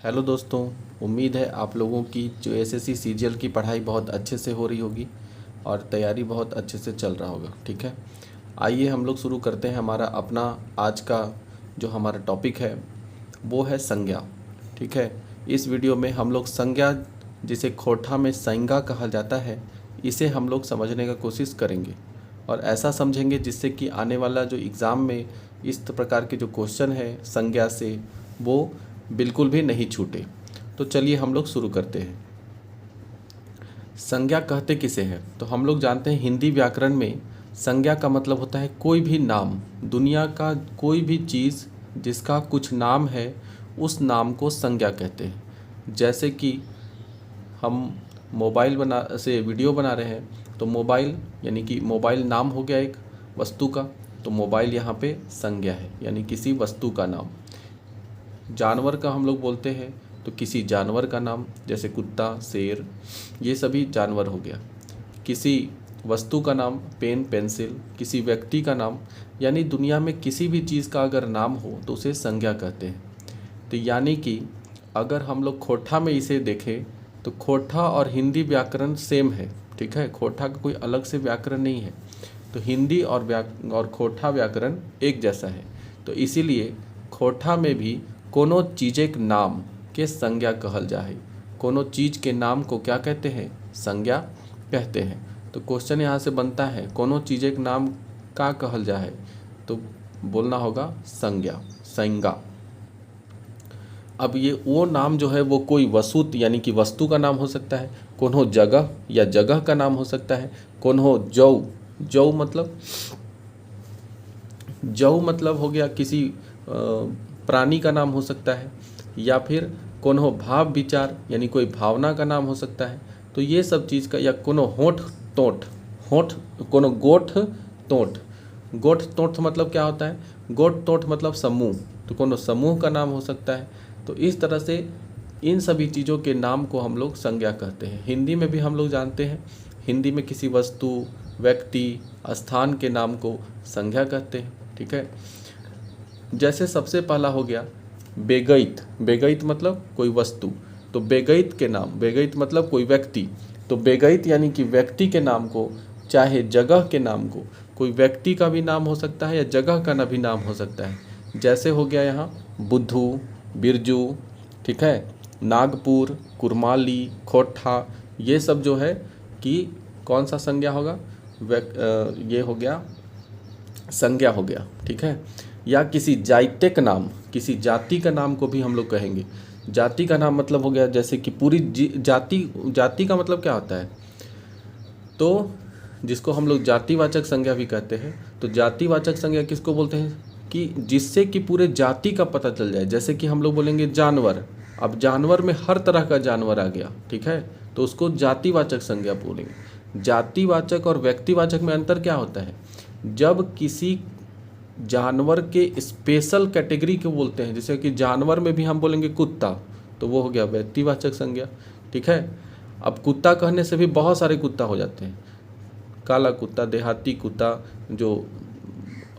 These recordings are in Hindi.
हेलो दोस्तों। उम्मीद है आप लोगों की जो एसएससी सीजीएल की पढ़ाई बहुत अच्छे से हो रही होगी और तैयारी बहुत अच्छे से चल रहा होगा। ठीक है, आइए हम लोग शुरू करते हैं। हमारा अपना आज का जो हमारा टॉपिक है वो है संज्ञा। ठीक है, इस वीडियो में हम लोग संज्ञा, जिसे खोटा में संज्ञा कहा जाता है, इसे हम लोग समझने का कोशिश करेंगे और ऐसा समझेंगे जिससे कि आने वाला जो एग्ज़ाम में इस प्रकार के जो क्वेश्चन है संज्ञा से वो बिल्कुल भी नहीं छूटे। तो चलिए हम लोग शुरू करते हैं। संज्ञा कहते किसे हैं? तो हम लोग जानते हैं हिंदी व्याकरण में संज्ञा का मतलब होता है कोई भी नाम, दुनिया का कोई भी चीज़ जिसका कुछ नाम है उस नाम को संज्ञा कहते हैं। जैसे कि हम मोबाइल से वीडियो बना रहे हैं तो मोबाइल यानी कि मोबाइल नाम हो गया एक वस्तु का, तो मोबाइल यहाँ पे संज्ञा है यानी किसी वस्तु का नाम। जानवर का हम लोग बोलते हैं तो किसी जानवर का नाम, जैसे कुत्ता, शेर, ये सभी जानवर हो गया। किसी वस्तु का नाम पेन, पेंसिल, किसी व्यक्ति का नाम, यानी दुनिया में किसी भी चीज़ का अगर नाम हो तो उसे संज्ञा कहते हैं। तो यानी कि अगर हम लोग खोटा में इसे देखें तो खोटा और हिंदी व्याकरण सेम है। ठीक है, खोटा का कोई अलग से व्याकरण नहीं है, तो हिंदी और खोटा व्याकरण एक जैसा है। तो इसीलिए खोटा में भी कोनो चीज़ेक नाम के संज्ञा कहल जाए। कोनो चीज़ के नाम को क्या कहते हैं? संज्ञा कहते हैं। तो क्वेश्चन यहाँ से बनता है कोनो चीज़ेक नाम का कहल जाए, तो बोलना होगा संज्ञा, संज्ञा। अब ये वो नाम जो है वो कोई वस्तु यानी कि वस्तु का नाम हो सकता है, कोनो जगह या जगह का नाम हो सकता है, कोनो जौ मतलब हो गया किसी प्राणी का नाम हो सकता है, या फिर कोनो भाव विचार यानी कोई भावना का नाम हो सकता है। तो ये सब चीज़ का, या कोनो कोनो गोठ तोठ मतलब क्या होता है? गोठ तोठ मतलब समूह, तो कोनो समूह का नाम हो सकता है। तो इस तरह से इन सभी चीज़ों के नाम को हम लोग संज्ञा कहते हैं। हिंदी में भी हम लोग जानते हैं, हिंदी में किसी वस्तु, व्यक्ति, स्थान के नाम को संज्ञा कहते हैं। ठीक है, जैसे सबसे पहला हो गया बेगैत। बेगैत मतलब कोई वस्तु, तो बेगैत के नाम, बेगैत मतलब कोई व्यक्ति, तो बेगैत यानी कि व्यक्ति के नाम को, चाहे जगह के नाम को, कोई व्यक्ति का भी नाम हो सकता है या जगह का भी नाम हो सकता है। जैसे हो गया यहाँ बुद्धू, बिरजू, ठीक है, नागपुर, कुरमाली, खोटा, ये सब जो है कि कौन सा संज्ञा होगा? ये हो गया संज्ञा हो गया। ठीक है, या किसी जातिक नाम, किसी जाति का नाम को भी हम लोग कहेंगे। जाति का नाम मतलब हो गया जैसे कि पूरी जाति का मतलब क्या होता है? तो जिसको हम लोग जातिवाचक संज्ञा भी कहते हैं। तो जातिवाचक संज्ञा किसको बोलते हैं? कि जिससे कि पूरे जाति का पता चल जाए। जैसे कि हम लोग बोलेंगे जानवर, अब जानवर में हर तरह का जानवर आ गया, ठीक है, तो उसको जातिवाचक संज्ञा बोलेंगे। जातिवाचक और व्यक्तिवाचक में अंतर क्या होता है? जब किसी जानवर के स्पेशल कैटेगरी को बोलते हैं, जैसे कि जानवर में भी हम बोलेंगे कुत्ता, तो वो हो गया व्यक्तिवाचक संज्ञा। ठीक है, अब कुत्ता कहने से भी बहुत सारे कुत्ता हो जाते हैं, काला कुत्ता, देहाती कुत्ता, जो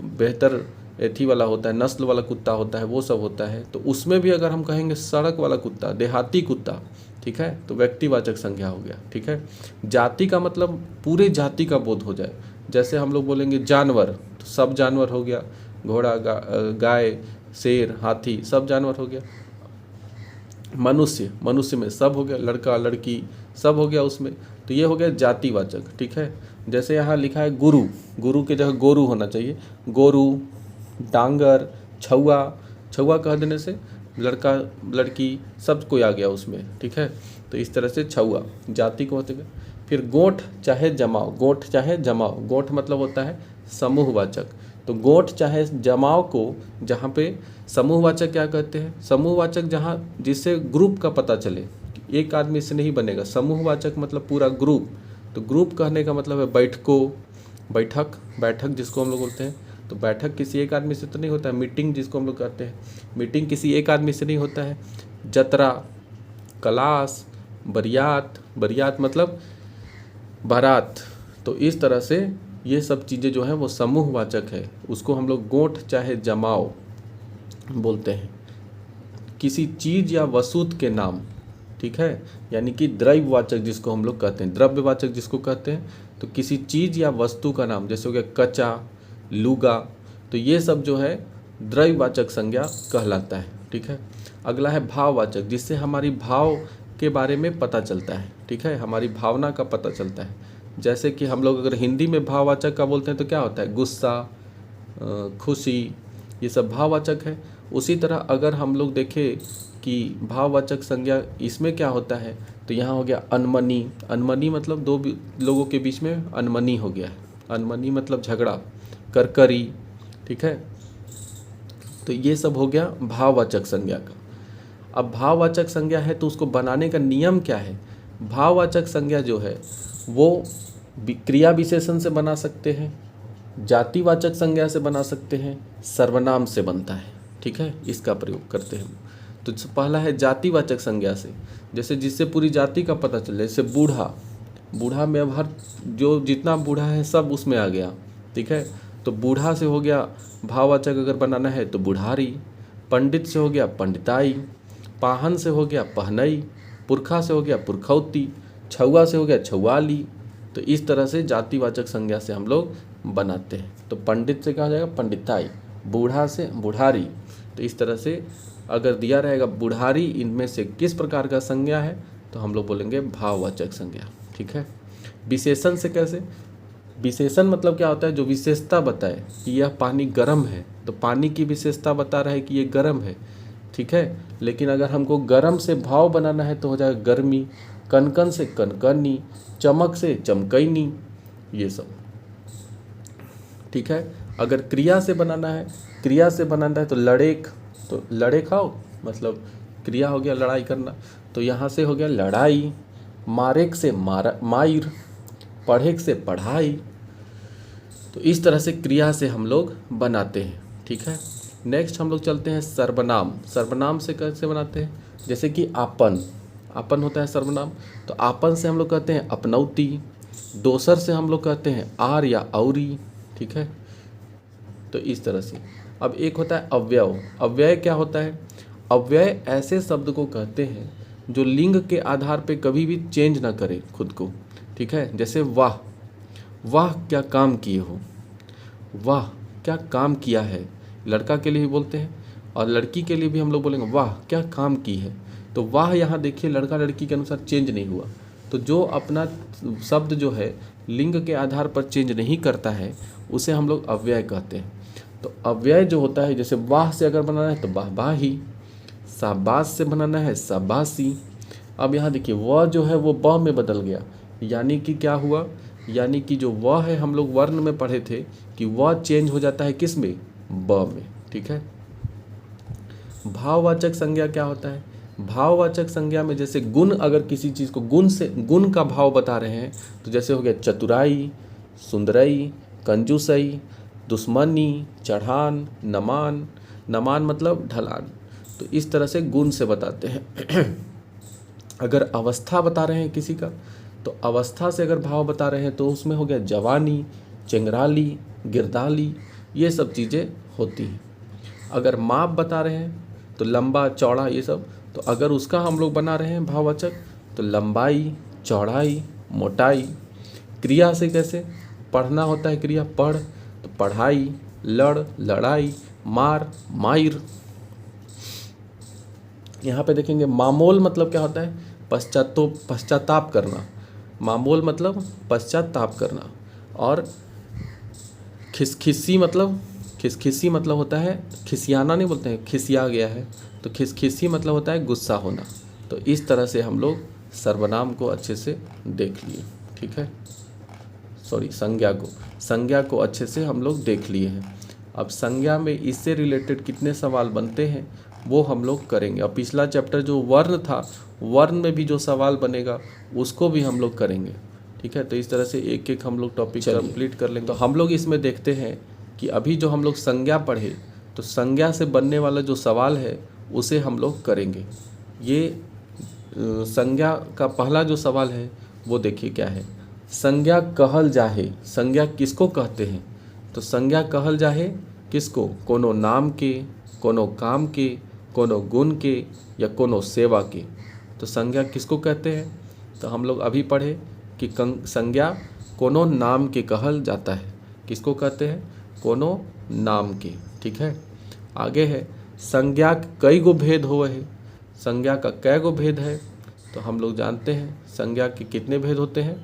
बेहतर एथी वाला होता है, नस्ल वाला कुत्ता होता है, वो सब होता है। तो उसमें भी अगर हम कहेंगे सड़क वाला कुत्ता, देहाती कुत्ता, ठीक है, तो व्यक्तिवाचक संज्ञा हो गया। ठीक है, जाति का मतलब पूरे जाति का बोध हो जाए। जैसे हम लोग बोलेंगे जानवर, तो सब जानवर हो गया, घोड़ा, गाय, शेर, हाथी, सब जानवर हो गया। मनुष्य में सब हो गया, लड़का, लड़की, सब हो गया उसमें, तो ये हो गया जातिवाचक। ठीक है, जैसे यहाँ लिखा है गुरु, गुरु के जगह गोरू होना चाहिए। गोरू, डांगर, छुआ कह देने से लड़का, लड़की, सब कोई आ गया उसमें। ठीक है, तो इस तरह से छुआ जाति को होते गए। फिर गोठ चाहे जमाव, गोठ चाहे जमाव, गोठ मतलब होता है समूहवाचक। तो गोठ चाहे जमाव को, जहाँ पे समूहवाचक क्या कहते हैं? समूहवाचक जहाँ जिससे ग्रुप का पता चले, एक आदमी से नहीं बनेगा। समूहवाचक मतलब पूरा ग्रुप, तो ग्रुप कहने का मतलब है बैठक जिसको हम लोग बोलते हैं, तो बैठक किसी एक आदमी से तो नहीं होता है। मीटिंग जिसको हम लोग कहते हैं, मीटिंग किसी एक आदमी से नहीं होता है। जतरा, कलास, बरियात मतलब बारात। तो इस तरह से ये सब चीज़ें जो हैं वो समूहवाचक है, उसको हम लोग गोठ चाहे जमाव बोलते हैं। किसी चीज़ या वस्तु के नाम, ठीक है, यानी कि द्रव्यवाचक जिसको हम लोग कहते हैं, द्रव्यवाचक जिसको कहते हैं, तो किसी चीज़ या वस्तु का नाम, जैसे हो गया कचा, लुगा, तो ये सब जो है द्रव्यवाचक संज्ञा कहलाता है, ठीक है। अगला है भाववाचक, जिससे हमारी भाव के बारे में पता चलता है, ठीक है, हमारी भावना का पता चलता है। जैसे कि हम लोग अगर हिंदी में भाववाचक का बोलते हैं तो क्या होता है, गुस्सा, खुशी, ये सब भाववाचक है। उसी तरह अगर हम लोग देखें कि भाववाचक संज्ञा इसमें क्या होता है, तो यहाँ हो गया अनमनी। अनमनी मतलब दो लोगों के बीच में अनमनी हो गया है, अनमनी मतलब झगड़ा, करकरी, ठीक है। तो ये सब हो गया भाववाचक संज्ञा का। अब भाववाचक संज्ञा है तो उसको बनाने का नियम क्या है। भाववाचक संज्ञा जो है वो क्रिया विशेषण से बना सकते हैं, जातिवाचक संज्ञा से बना सकते हैं, सर्वनाम से बनता है, ठीक है, इसका प्रयोग करते हैं। तो पहला है जातिवाचक संज्ञा से, जैसे जिससे पूरी जाति का पता चले, जैसे बूढ़ा, बूढ़ा में अब हर जो जितना बूढ़ा है सब उसमें आ गया, ठीक है। तो बूढ़ा से हो गया भाववाचक अगर बनाना है तो बुढ़ारी, पंडित से हो गया पंडिताई, पाहन से हो गया पहनई, पुरखा से हो गया पुरखौती, छुआ से हो गया छुआली। तो इस तरह से जातिवाचक संज्ञा से हम लोग बनाते हैं। तो पंडित से क्या हो जाएगा पंडिताई, बूढ़ा से बुढ़ारी। तो इस तरह से अगर दिया रहेगा बुढ़ारी इनमें से किस प्रकार का संज्ञा है तो हम लोग बोलेंगे भाववाचक संज्ञा, ठीक है। विशेषण से कैसे, विशेषण मतलब क्या होता है, जो विशेषता बताए कि यह पानी गर्म है, तो पानी की विशेषता बता रहा है कि ये गर्म है, ठीक है। लेकिन अगर हमको गर्म से भाव बनाना है तो हो जाएगा गर्मी, कनकन से कनकनी, चमक से चमकैनी, ये सब, ठीक है। अगर क्रिया से बनाना है, क्रिया से बनाना है तो लड़ेक, तो लड़े खाओ मतलब क्रिया हो गया लड़ाई करना, तो यहाँ से हो गया लड़ाई, मारेक से मायर, पढ़ेक से पढ़ाई। तो इस तरह से क्रिया से हम लोग बनाते हैं, ठीक है। नेक्स्ट हम लोग चलते हैं सर्वनाम। सर्वनाम से कैसे बनाते हैं, जैसे कि आपन, आपन होता है सर्वनाम, तो आपन से हम लोग कहते हैं अपनौती, दोसर से हम लोग कहते हैं आर या औरी, ठीक है। तो इस तरह से। अब एक होता है अव्यय। अव्यय क्या होता है, अव्यय ऐसे शब्द को कहते हैं जो लिंग के आधार पे कभी भी चेंज ना करे खुद को, ठीक है। जैसे वाह, वाह क्या काम किए हो, वाह क्या काम किया है, लड़का के लिए भी बोलते हैं और लड़की के लिए भी हम लोग बोलेंगे वाह क्या काम की है। तो वाह यहाँ देखिए लड़का लड़की के अनुसार चेंज नहीं हुआ, तो जो अपना शब्द जो है लिंग के आधार पर चेंज नहीं करता है उसे हम लोग अव्यय कहते हैं। तो अव्यय जो होता है, जैसे वाह से अगर बनाना है तो वाहवाही, शाबाश से बनाना है शाबाशी। अब यहाँ देखिए वह जो है वो ब में बदल गया, यानी कि क्या हुआ, यानी कि जो वह है हम लोग वर्ण में पढ़े थे कि वह चेंज हो जाता है किस में, ब में, ठीक है। भाववाचक संज्ञा क्या होता है, भाववाचक संज्ञा में जैसे गुण, अगर किसी चीज़ को गुण से, गुण का भाव बता रहे हैं तो जैसे हो गया चतुराई, सुंदरई, कंजूसई, दुश्मनी, चढ़ान, नमान, नमान मतलब ढलान। तो इस तरह से गुण से बताते हैं। अगर अवस्था बता रहे हैं किसी का तो अवस्था से अगर भाव बता रहे हैं तो उसमें हो गया जवानी, चंगराली, गिरदाली, ये सब चीज़ें होती हैं। अगर माप बता रहे हैं तो लंबा चौड़ा ये सब, तो अगर उसका हम लोग बना रहे हैं भाववाचक तो लंबाई, चौड़ाई, मोटाई। क्रिया से कैसे, पढ़ना होता है क्रिया पढ़, तो पढ़ाई, लड़, लड़ाई, मार, मायर। यहाँ पे देखेंगे मामूल मतलब क्या होता है, पश्चाताप करना, मामूल मतलब पश्चाताप करना। और खिसखिसी मतलब, खिसखिसी मतलब होता है खिसियाना, नहीं बोलते हैं खिसिया गया है, तो खिसखिसी मतलब होता है गुस्सा होना। तो इस तरह से हम लोग सर्वनाम को अच्छे से देख लिए, ठीक है, सॉरी संज्ञा को अच्छे से हम लोग देख लिए हैं। अब संज्ञा में इससे रिलेटेड कितने सवाल बनते हैं वो हम लोग करेंगे। अब पिछला चैप्टर जो वर्ण था, वर्ण में भी जो सवाल बनेगा उसको भी हम लोग करेंगे, ठीक है। तो इस तरह से एक एक हम लोग टॉपिक कंप्लीट कर लेंगे। तो हम लोग इसमें देखते हैं कि अभी जो हम लोग संज्ञा पढ़े तो संज्ञा से बनने वाला जो सवाल है उसे हम लोग करेंगे। ये संज्ञा का पहला जो सवाल है वो देखिए क्या है, संज्ञा कहल जाहे, संज्ञा किसको कहते हैं, तो संज्ञा कहल जाहे किसको, कोनो नाम के, कोनो काम के, कोनो गुण के या कोनो सेवा के। तो संज्ञा किसको कहते हैं? तो हम लोग अभी पढ़े कि संज्ञा कोनो नाम के कहल जाता है। किसको कहते हैं? कोनो नाम के। ठीक है, आगे है संज्ञा के कई गो भेद होवे है। संज्ञा का कै गो भेद है? तो हम लोग जानते हैं संज्ञा के कितने भेद होते हैं?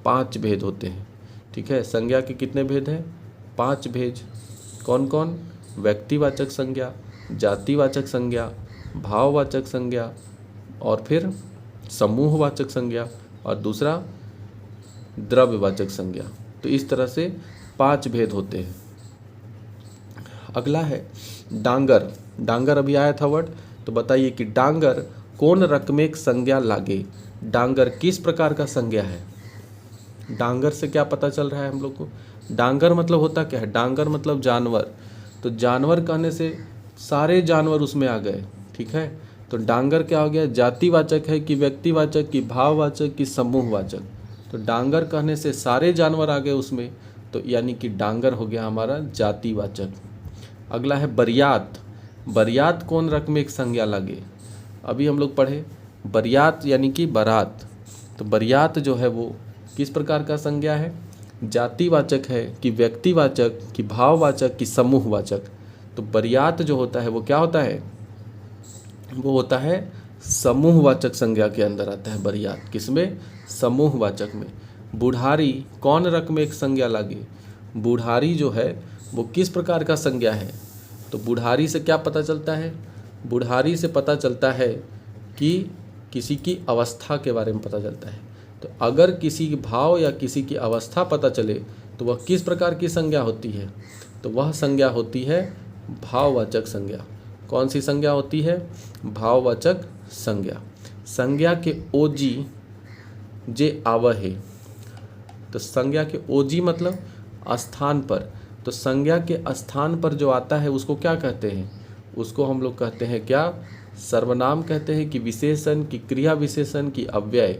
5 भेद होते हैं। ठीक है, संज्ञा के कितने भेद हैं? 5 भेद। कौन कौन? व्यक्तिवाचक संज्ञा, जातिवाचक संज्ञा, भाववाचक संज्ञा, और फिर समूहवाचक संज्ञा, और दूसरा द्रव्यवाचक संज्ञा। तो इस तरह से 5 भेद होते हैं। अगला है डांगर। डांगर अभी आया था वर्ड, तो बताइए कि डांगर कौन रकमेक संज्ञा लागे? डांगर किस प्रकार का संज्ञा है? डांगर से क्या पता चल रहा है हम लोग को? डांगर मतलब होता क्या है? डांगर मतलब जानवर। तो जानवर कहने से सारे जानवर उसमें आ गए। ठीक है, तो डांगर क्या हो गया? जातिवाचक है कि व्यक्तिवाचक कि भाववाचक कि समूहवाचक? तो डांगर कहने से सारे जानवर आ गए उसमें, तो यानी कि डांगर हो गया हमारा जातिवाचक। अगला है बरियात। बरियात कौन रकम एक संज्ञा लगे? अभी हम लोग पढ़े बरियात यानी कि बारात। तो बरियात जो है वो किस प्रकार का संज्ञा है? जातिवाचक है कि व्यक्तिवाचक कि भाववाचक कि समूहवाचक? तो बरियात जो होता है वो क्या होता है? वो होता है समूहवाचक संज्ञा के अंदर आता है बरियात। किसमें? समूहवाचक में। बुढ़ारी कौन रकम एक संज्ञा लागे? बुढ़ारी जो है वो किस प्रकार का संज्ञा है? तो बुढ़ारी से क्या पता चलता है? बुढ़ारी से पता चलता है कि किसी की अवस्था के बारे में पता चलता है। तो अगर किसी के भाव या किसी की अवस्था पता चले तो वह किस प्रकार की संज्ञा होती है? तो वह संज्ञा होती है भाववाचक संज्ञा। कौन सी संज्ञा होती है? भाववाचक संज्ञा। संज्ञा के ओजी जे आवहे। तो संज्ञा के ओजी मतलब स्थान पर। तो संज्ञा के स्थान पर जो आता है उसको क्या कहते हैं? उसको हम लोग कहते हैं क्या? सर्वनाम कहते हैं कि विशेषण की क्रिया विशेषण की अव्यय।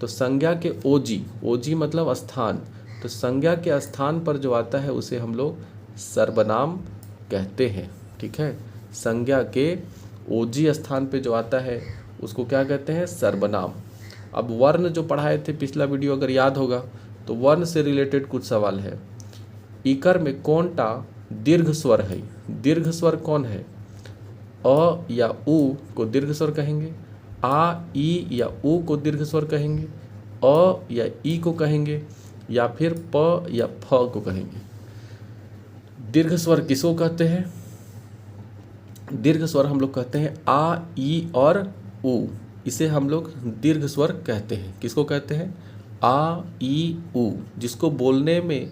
तो संज्ञा के ओजी, ओजी मतलब स्थान, तो संज्ञा के स्थान पर जो आता है उसे हम लोग सर्वनाम कहते हैं। ठीक है, संज्ञा के ओजी स्थान पे जो आता है उसको क्या कहते हैं? सर्वनाम। अब वर्ण जो पढ़ाए थे पिछला वीडियो अगर याद होगा तो वर्ण से रिलेटेड कुछ सवाल है। इकर में कौन टा दीर्घ स्वर है? दीर्घ स्वर कौन है? अ या उ को दीर्घ स्वर कहेंगे, आ ई या उ को दीर्घ स्वर कहेंगे, अ या ई को कहेंगे, या फिर प या फ को कहेंगे। दीर्घ स्वर किसको कहते हैं? दीर्घ स्वर हम लोग कहते हैं आ, ई और उ। इसे हम लोग दीर्घ स्वर कहते हैं। किसको कहते हैं? आ, ई, उ। जिसको बोलने में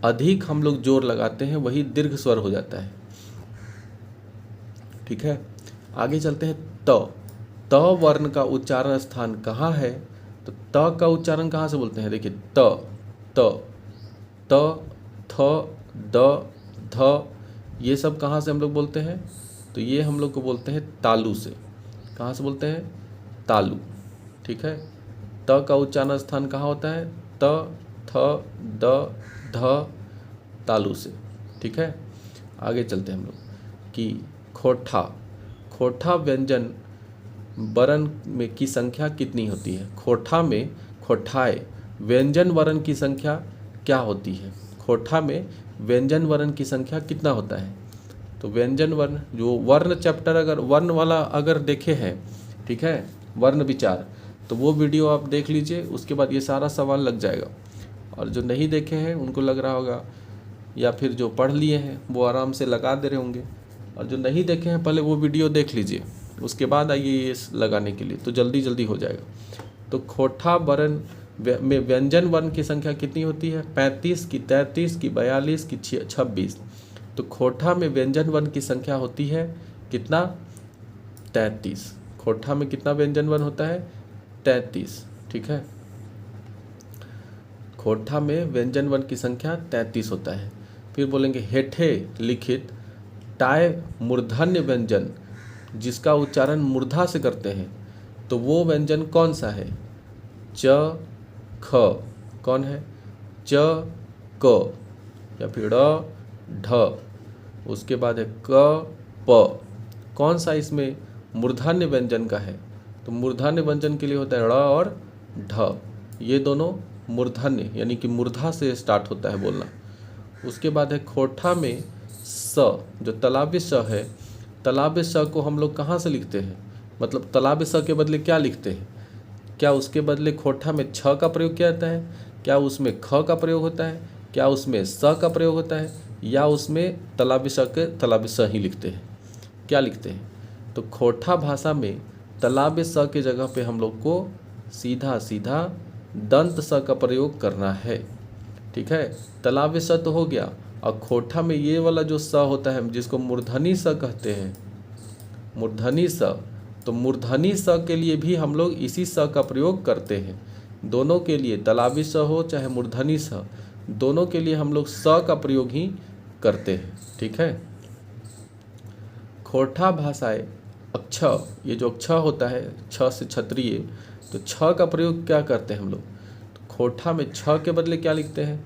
अधिक हम लोग जोर लगाते हैं वही दीर्घ स्वर हो जाता है। ठीक है, आगे चलते हैं त। त वर्ण का उच्चारण स्थान कहाँ है? तो त का उच्चारण कहाँ से बोलते हैं? देखिए त, त, त, थ, द, ध, ये सब कहाँ से हम लोग बोलते हैं? तो ये हम लोग को बोलते हैं तालु से। कहाँ से बोलते हैं? तालु। ठीक है, त का उच्चारण स्थान कहाँ होता है? त, थ, द, ध, तालु से। ठीक है, आगे चलते हैं हम लोग कि खोठा। खोठा व्यंजन वर्ण में की संख्या कितनी होती है? खोठा में, खोठाए व्यंजन वर्ण की संख्या क्या होती है? खोठा में व्यंजन वर्ण की संख्या कितना होता है? तो व्यंजन वर्ण जो वर्ण चैप्टर अगर वर्ण वाला अगर देखे हैं, ठीक है, वर्ण विचार, तो वो वीडियो आप देख लीजिए, उसके बाद ये सारा सवाल लग जाएगा। और जो नहीं देखे हैं उनको लग रहा होगा, या फिर जो पढ़ लिए हैं वो आराम से लगा दे रहे होंगे, और जो नहीं देखे हैं पहले वो वीडियो देख लीजिए, उसके बाद आइए ये लगाने के लिए, तो जल्दी जल्दी हो जाएगा। तो खोठा वर्ण में व्यंजन वर्ण की संख्या कितनी होती है? 35 की 33 की 42 की 26। तो खोठा में व्यंजन वर्ण की संख्या होती है कितना? 33। खोठा में कितना व्यंजन वर्ण होता है? 33। ठीक है, खोठा में व्यंजन वर्ण की संख्या 33 होता है। फिर बोलेंगे हेठे लिखित टाय मूर्धन्य व्यंजन जिसका उच्चारण मूर्धा से करते हैं, तो वो व्यंजन कौन सा है? च, ख, कौन है? च, क, या फिर ढ, उसके बाद है क, प, कौन सा इसमें मूर्धन्य व्यंजन का है? तो मूर्धन्य व्यंजन के लिए होता है ड़ और ढ, ये दोनों मूर्धन्य यानी कि मूर्धा से स्टार्ट होता है बोलना। उसके बाद है खोठा में स, जो तालाब्य स है, तालाब्य स को हम लोग कहाँ से लिखते हैं? मतलब तालाब्य स के बदले क्या लिखते हैं? क्या उसके बदले खोठा में छ का प्रयोग किया जाता है? क्या उसमें ख का प्रयोग होता है? क्या उसमें स का प्रयोग होता है? या उसमें तालाब्य स के तालाब्य स ही लिखते हैं? क्या लिखते हैं? तो खोठा भाषा में तालाब्य स के जगह पे हम लोग को सीधा सीधा दंत स का प्रयोग करना है। ठीक है, तालाब्य स तो हो गया, और खोठा में ये वाला जो स होता है जिसको मूर्धनी स कहते हैं, मूर्धनी स, तो मूर्धनी स के लिए भी हम लोग इसी स का प्रयोग करते हैं। दोनों के लिए, तालाबी स हो चाहे मूर्धनी स, दोनों के लिए हम लोग स का प्रयोग ही करते हैं। ठीक है, खोठा भाषाएं अक्ष, ये जो अक्ष होता है छ से क्षत्रिय, तो छ का प्रयोग क्या करते हैं हम लोग? तो खोठा में छ के बदले क्या लिखते हैं?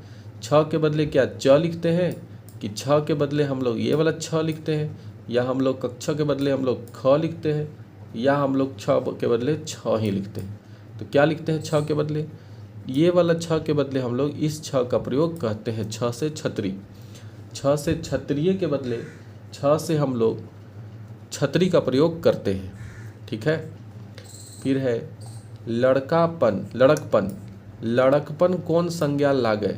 छ के बदले क्या च लिखते हैं, कि छ के बदले हम लोग ये वाला छ लिखते हैं, या हम लोग कक्ष के बदले हम लोग ख लिखते हैं, या हम लोग छ के बदले छ ही लिखते हैं? तो क्या लिखते हैं छ के बदले? ये वाला छ के बदले हम लोग इस छ का प्रयोग कहते हैं, छ से छत्री। छ से क्षत्रिय के बदले छ से हम लोग छत्री का प्रयोग करते हैं। ठीक है, फिर है लड़कापन, लड़कपन। लड़कपन कौन संज्ञा लागे?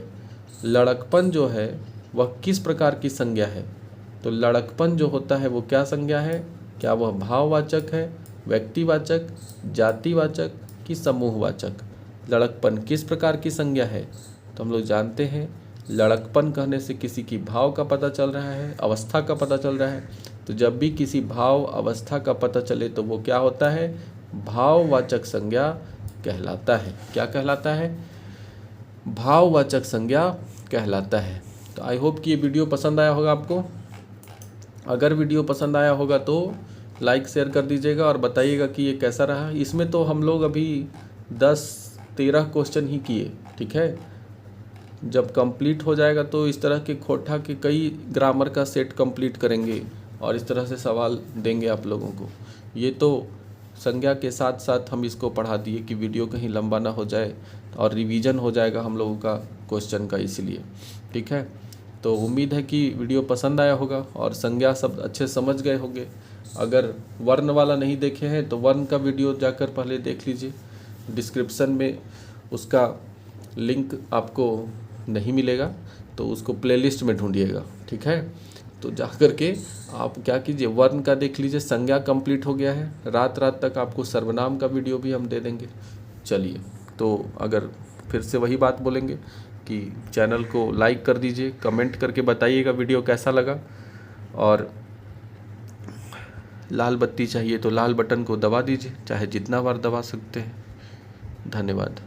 लड़कपन जो है वह किस प्रकार की संज्ञा है? तो लड़कपन जो होता है वो क्या संज्ञा है? क्या वह भाववाचक है, व्यक्तिवाचक, जातिवाचक कि समूहवाचक? लड़कपन किस प्रकार की संज्ञा है? तो हम लोग जानते हैं लड़कपन कहने से किसी की भाव का पता चल रहा है, अवस्था का पता चल रहा है। तो जब भी किसी भाव अवस्था का पता चले तो वो क्या होता है? भाववाचक संज्ञा कहलाता है। क्या कहलाता है? भाववाचक संज्ञा कहलाता है। तो आई होप कि ये वीडियो पसंद आया होगा आपको। अगर वीडियो पसंद आया होगा तो लाइक शेयर कर दीजिएगा और बताइएगा कि ये कैसा रहा। इसमें तो हम लोग अभी 10-13 क्वेश्चन ही किए। ठीक है, जब कंप्लीट हो जाएगा तो इस तरह के खोठा के कई ग्रामर का सेट कंप्लीट करेंगे और इस तरह से सवाल देंगे आप लोगों को। ये तो संज्ञा के साथ साथ हम इसको पढ़ा दिए कि वीडियो कहीं लंबा ना हो जाए और रिवीजन हो जाएगा हम लोगों का क्वेश्चन का, इसलिए। ठीक है, तो उम्मीद है कि वीडियो पसंद आया होगा और संज्ञा शब्द अच्छे समझ गए होंगे। अगर वर्ण वाला नहीं देखे हैं तो वर्ण का वीडियो जाकर पहले देख लीजिए, डिस्क्रिप्शन में उसका लिंक आपको नहीं मिलेगा तो उसको प्लेलिस्ट में ढूंढिएगा। ठीक है, तो जा कर के आप क्या कीजिए, वर्ण का देख लीजिए। संज्ञा कंप्लीट हो गया है, रात रात तक आपको सर्वनाम का वीडियो भी हम दे देंगे। चलिए, तो अगर फिर से वही बात बोलेंगे कि चैनल को लाइक कर दीजिए, कमेंट करके बताइएगा वीडियो कैसा लगा, और लाल बत्ती चाहिए तो लाल बटन को दबा दीजिए, चाहे जितना बार दबा सकते हैं। धन्यवाद।